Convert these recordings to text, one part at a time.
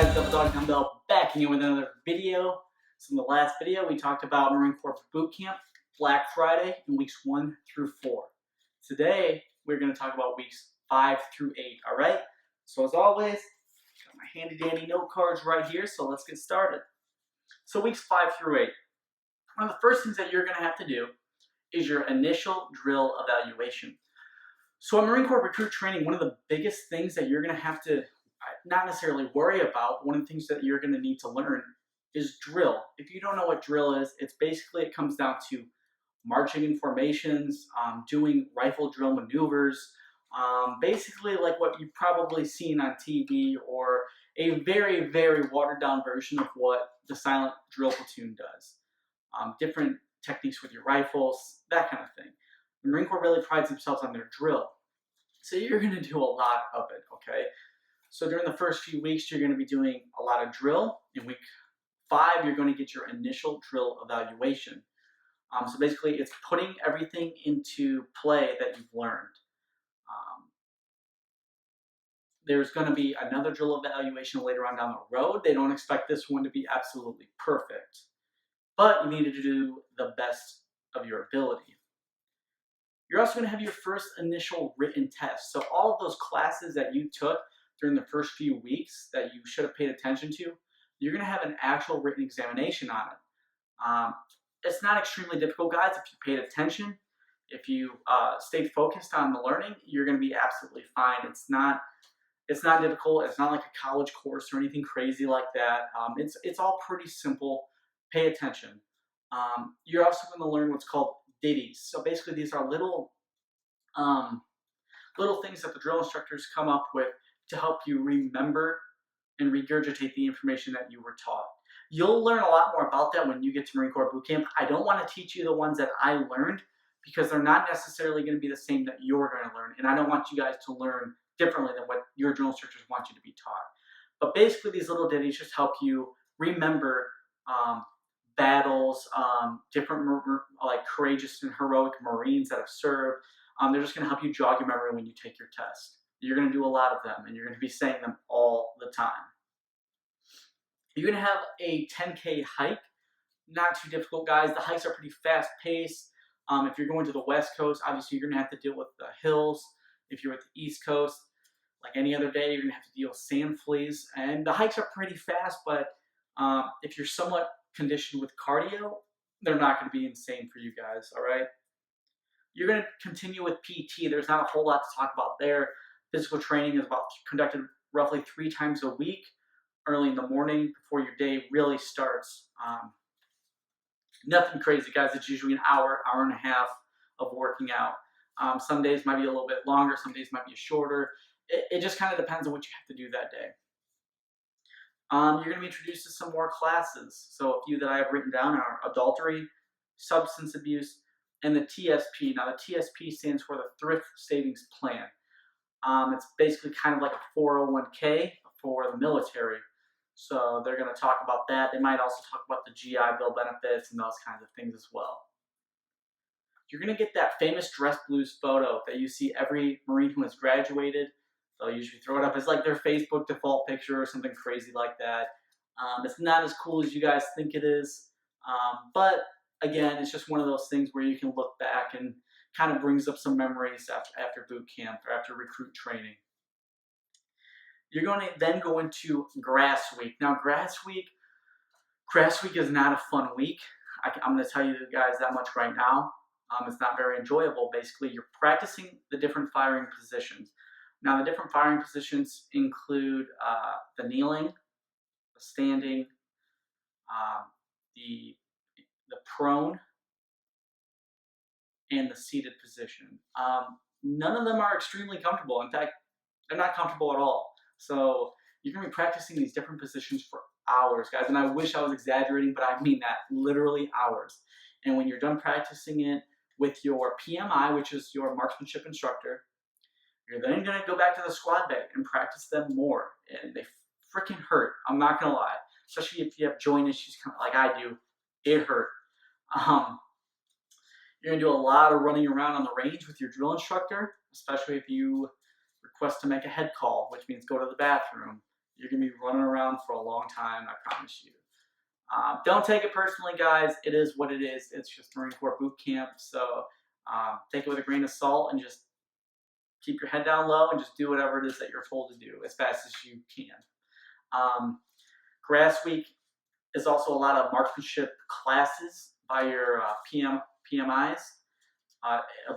guys, Double Dog Dumbbell back again with another video. So in the last video, we talked about Marine Corps Boot Camp, Black Friday, and weeks 1 through 4. Today, we're going to talk about weeks 5 through 8, all right? So as always, got my handy dandy note cards right here, so let's get started. So weeks 5 through 8. One of the first things that you're going to have to do is your initial drill evaluation. So at Marine Corps recruit training, one of the biggest things that you're going to have to not necessarily worry about, one of the things that you're going to need to learn is drill. If you don't know what drill is, it comes down to marching in formations, doing rifle drill maneuvers, basically like what you've probably seen on TV, or a very, very watered down version of what the silent drill platoon does. Different techniques with your rifles, that kind of thing. The Marine Corps really prides themselves on their drill. So you're going to do a lot of it, okay? So during the first few weeks, you're going to be doing a lot of drill. In week 5, you're going to get your initial drill evaluation. So basically, it's putting everything into play that you've learned. There's going to be another drill evaluation later on down the road. They don't expect this one to be absolutely perfect, but you need to do the best of your ability. You're also going to have your first initial written test. So all of those classes that you took during the first few weeks that you should have paid attention to, you're going to have an actual written examination on it. It's not extremely difficult, guys. If you paid attention, if you stayed focused on the learning, you're going to be absolutely fine. It's not difficult. It's not like a college course or anything crazy like that. It's all pretty simple. Pay attention. You're also going to learn what's called ditties. So basically, these are little things that the drill instructors come up with to help you remember and regurgitate the information that you were taught. You'll learn a lot more about that when you get to Marine Corps Boot Camp. I don't want to teach you the ones that I learned because they're not necessarily going to be the same that you're going to learn, and I don't want you guys to learn differently than what your drill instructors want you to be taught. But basically, these little ditties just help you remember battles, different like courageous and heroic Marines that have served. They're just going to help you jog your memory when you take your test. You're going to do a lot of them, and you're going to be saying them all the time. You're going to have a 10K hike. Not too difficult, guys. The hikes are pretty fast-paced. If you're going to the West Coast, obviously you're going to have to deal with the hills. If you're at the East Coast, like any other day, you're going to have to deal with sand fleas. And the hikes are pretty fast, but if you're somewhat conditioned with cardio, they're not going to be insane for you guys, all right? You're going to continue with PT. There's not a whole lot to talk about there. Physical training is conducted roughly 3 times a week, early in the morning before your day really starts. Nothing crazy, guys. It's usually an hour, hour and a half of working out. Some days might be a little bit longer. Some days might be shorter. It just kind of depends on what you have to do that day. You're going to be introduced to some more classes. So a few that I have written down are adultery, substance abuse, and the TSP. Now, the TSP stands for the Thrift Savings Plan. It's basically kind of like a 401k for the military. So they're going to talk about that. They might also talk about the GI Bill benefits and those kinds of things as well. You're going to get that famous dress blues photo that you see every Marine who has graduated. They'll usually throw it up as like their Facebook default picture or something crazy like that. It's not as cool as you guys think it is. But again, it's just one of those things where you can look back and kind of brings up some memories after boot camp or after recruit training. You're going to then go into grass week. Now, grass week is not a fun week. I'm going to tell you guys that much right now. It's not very enjoyable. Basically, you're practicing the different firing positions. Now, the different firing positions include the kneeling, the standing, the prone, and the seated position. None of them are extremely comfortable. In fact, they're not comfortable at all. So you're going to be practicing these different positions for hours, guys. And I wish I was exaggerating, but I mean that, literally hours. And when you're done practicing it with your PMI, which is your marksmanship instructor, you're then going to go back to the squad bag and practice them more. And they freaking hurt. I'm not going to lie. Especially if you have joint issues like I do. It hurt. You're going to do a lot of running around on the range with your drill instructor, especially if you request to make a head call, which means go to the bathroom. You're going to be running around for a long time, I promise you. Don't take it personally, guys. It is what it is. It's just Marine Corps boot camp. So take it with a grain of salt and just keep your head down low and just do whatever it is that you're told to do as fast as you can. Grass Week is also a lot of marksmanship classes by your PMIs,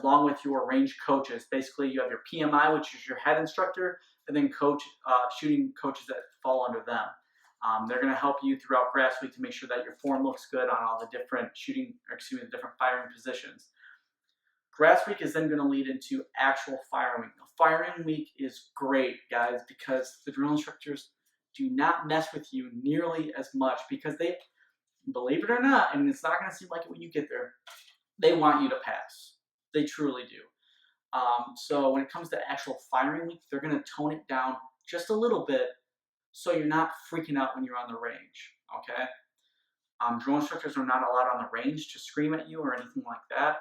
along with your range coaches. Basically, you have your PMI, which is your head instructor, and then shooting coaches that fall under them. They're going to help you throughout Grass Week to make sure that your form looks good on all the different the different firing positions. Grass Week is then going to lead into actual firing week. Now, firing week is great, guys, because the drill instructors do not mess with you nearly as much because they, believe it or not, and it's not going to seem like it when you get there, they want you to pass. They truly do. So when it comes to actual firing week, they're going to tone it down just a little bit so you're not freaking out when you're on the range, okay? Drill instructors are not allowed on the range to scream at you or anything like that.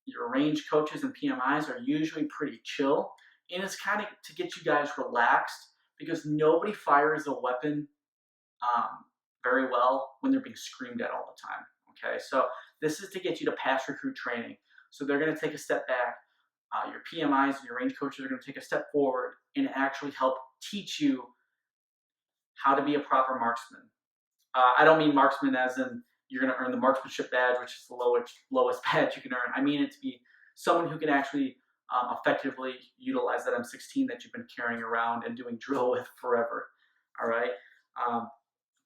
Your range coaches and PMIs are usually pretty chill, and it's kind of to get you guys relaxed because nobody fires a weapon very well when they're being screamed at all the time, okay? So this is to get you to pass recruit training. So they're going to take a step back. Your PMIs and your range coaches are going to take a step forward and actually help teach you how to be a proper marksman. I don't mean marksman as in you're going to earn the marksmanship badge, which is the lowest badge you can earn. I mean it to be someone who can actually effectively utilize that M16 that you've been carrying around and doing drill with forever. All right.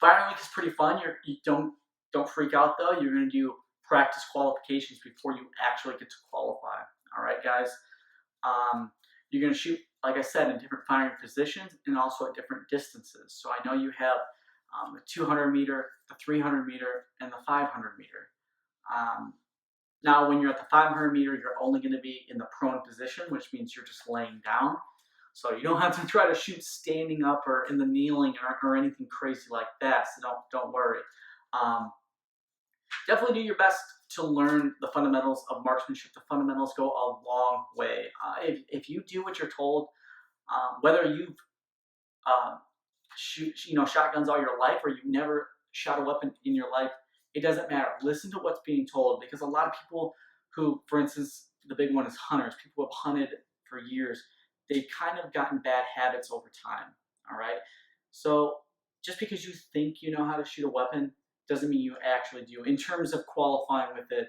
Firing week is pretty fun. You don't freak out though. You're going to do practice qualifications before you actually get to qualify. All right, guys. You're going to shoot, like I said, in different firing positions and also at different distances. So I know you have the 200 meter, the 300 meter, and the 500 meter. Now, when you're at the 500 meter, you're only going to be in the prone position, which means you're just laying down. So you don't have to try to shoot standing up or in the kneeling or anything crazy like that. So don't worry. Definitely do your best to learn the fundamentals of marksmanship. The fundamentals go a long way. If you do what you're told, whether you've shotguns all your life or you've never shot a weapon in your life, it doesn't matter. Listen to what's being told, because a lot of people who, for instance, the big one is hunters. People who have hunted for years, they've kind of gotten bad habits over time. All right. So just because you think you know how to shoot a weapon doesn't mean you actually do in terms of qualifying with it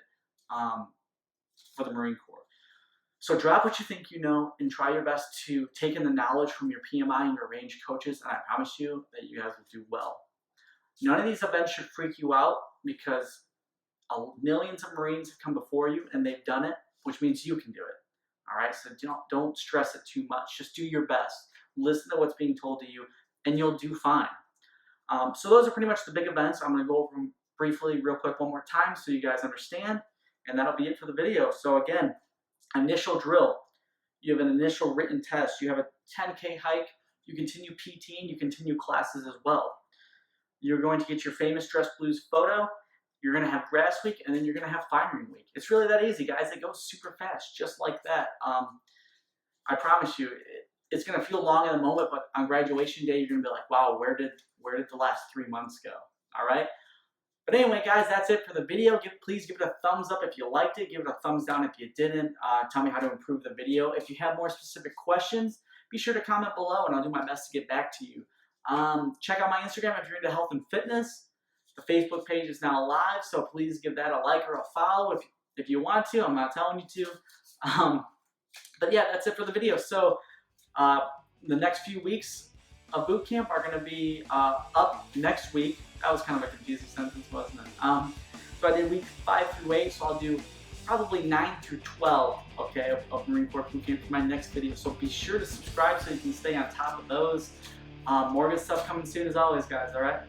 for the Marine Corps. So drop what you think you know and try your best to take in the knowledge from your PMI and your range coaches, and I promise you that you guys will do well. None of these events should freak you out because millions of Marines have come before you and they've done it, which means you can do it. All right, so don't stress it too much. Just do your best. Listen to what's being told to you, and you'll do fine. So those are pretty much the big events. I'm going to go over them briefly, real quick, one more time so you guys understand, and that'll be it for the video. So again, initial drill. You have an initial written test. You have a 10K hike. You continue PT, and you continue classes as well. You're going to get your famous dress blues photo. You're going to have Grass Week, and then you're going to have firing week. It's really that easy, guys. It goes super fast, just like that. I promise you, it's going to feel long in the moment, but on graduation day, you're going to be like, wow, where did the last 3 months go? All right. But anyway, guys, that's it for the video. Please give it a thumbs up if you liked it. Give it a thumbs down if you didn't. Tell me how to improve the video. If you have more specific questions, be sure to comment below, and I'll do my best to get back to you. Check out my Instagram if you're into health and fitness. The Facebook page is now live, so please give that a like or a follow if you want to. I'm not telling you to. But yeah, that's it for the video. So the next few weeks of boot camp are going to be up next week. That was kind of a confusing sentence, wasn't it? So I did week 5 through 8, so I'll do probably 9 through 12, okay, of Marine Corps boot camp for my next video. So be sure to subscribe so you can stay on top of those. More good stuff coming soon as always, guys, all right?